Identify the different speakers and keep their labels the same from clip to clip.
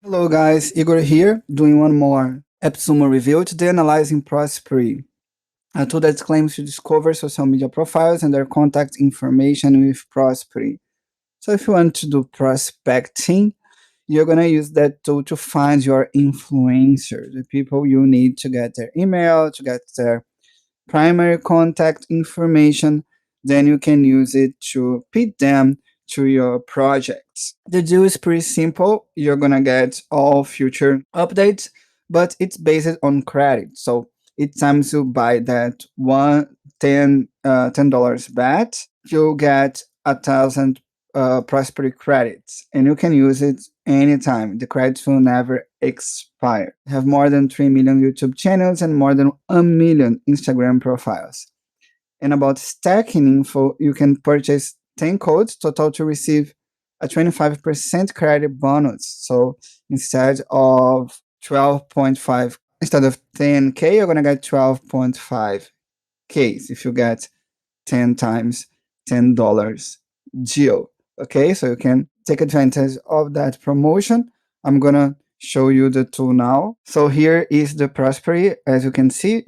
Speaker 1: Hello guys, Igor here, doing one more AppSumo review, today analyzing Prospety, a tool that claims to discover social media profiles and their contact information with Prospety. So if you want to do prospecting, you're going to use that tool to find your influencers, the people you need to get their email, to get their primary contact information. Then you can use it to feed them to your projects. The deal is pretty simple. You're gonna get all future updates, but it's based on credit. So each time you buy that $10 bet, you'll get 1,000 Prosperity credits, and you can use it anytime. The credits will never expire. We have more than 3 million YouTube channels and more than 1 million Instagram profiles. And about stacking info, you can purchase 10 codes total to receive a 25% credit bonus. So instead of 12.5, instead of 10K, you're gonna get 12.5Ks if you get 10 times $10 deal. Okay, so you can take advantage of that promotion. I'm gonna show you the tool now. So here is the Prospety. As you can see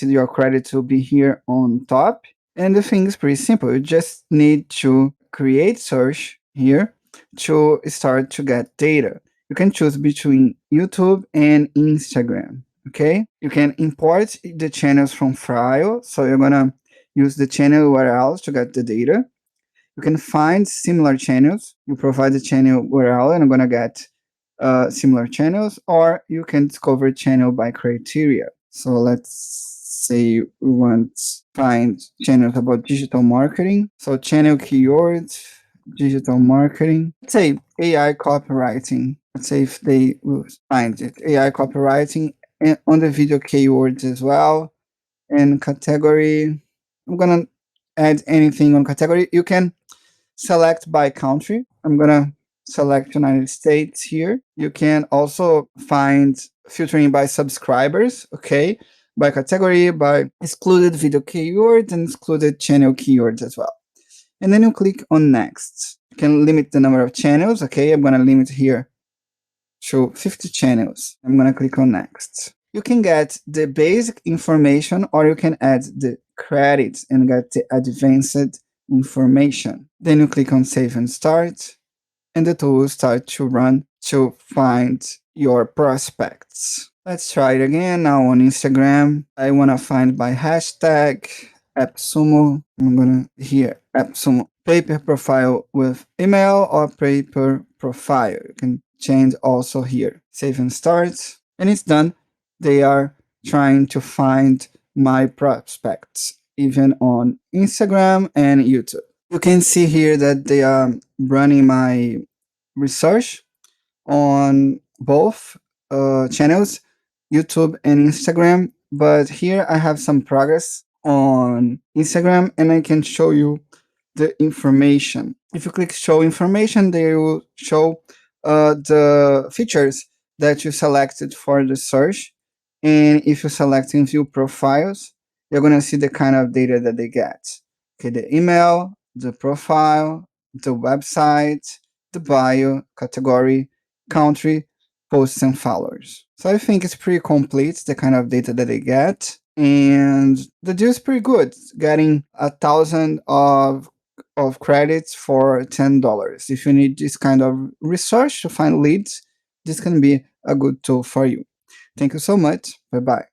Speaker 1: your credits will be here on top. And the thing is pretty simple. You just need to create search here to start to get data. You can choose between YouTube and Instagram. Okay, you can import the channels from file. So you're gonna use the channel URLs to get the data. You can find similar channels. You provide the channel URL and I'm gonna get similar channels, or you can discover channel by criteria. So let's say we want to find channels about digital marketing. So channel keywords, digital marketing. Let's say AI copywriting. Let's say if they will find it. AI copywriting and on the video keywords as well. And category, I'm gonna add anything on category. You can select by country. I'm gonna select United States here. You can also find filtering by subscribers, okay, by category, by excluded video keywords and excluded channel keywords as well. And then you click on next. You can limit the number of channels, okay, I'm gonna limit here to 50 channels. I'm gonna click on next. You can get the basic information or you can add the credits and get the advanced information. Then you click on save and start, and the tool will start to run to find your prospects. Let's try it again. Now on Instagram, I want to find by hashtag AppSumo. I'm gonna here AppSumo paper profile with email or paper profile. You can change also here. Save and start, and it's done. They are trying to find my prospects even on Instagram and YouTube. You can see here that they are running my research on both channels, YouTube and Instagram. But here I have some progress on Instagram and I can show you the information. If you click show information, they will show the features that you selected for the search. And if you select in view profiles, you're going to see the kind of data that they get. Okay, the email, the profile, the website, the bio, category, country, posts and followers. So I think it's pretty complete, the kind of data that they get. And the deal is pretty good, getting 1,000 of credits for $10. If you need this kind of research to find leads, this can be a good tool for you. Thank you so much. Bye-bye.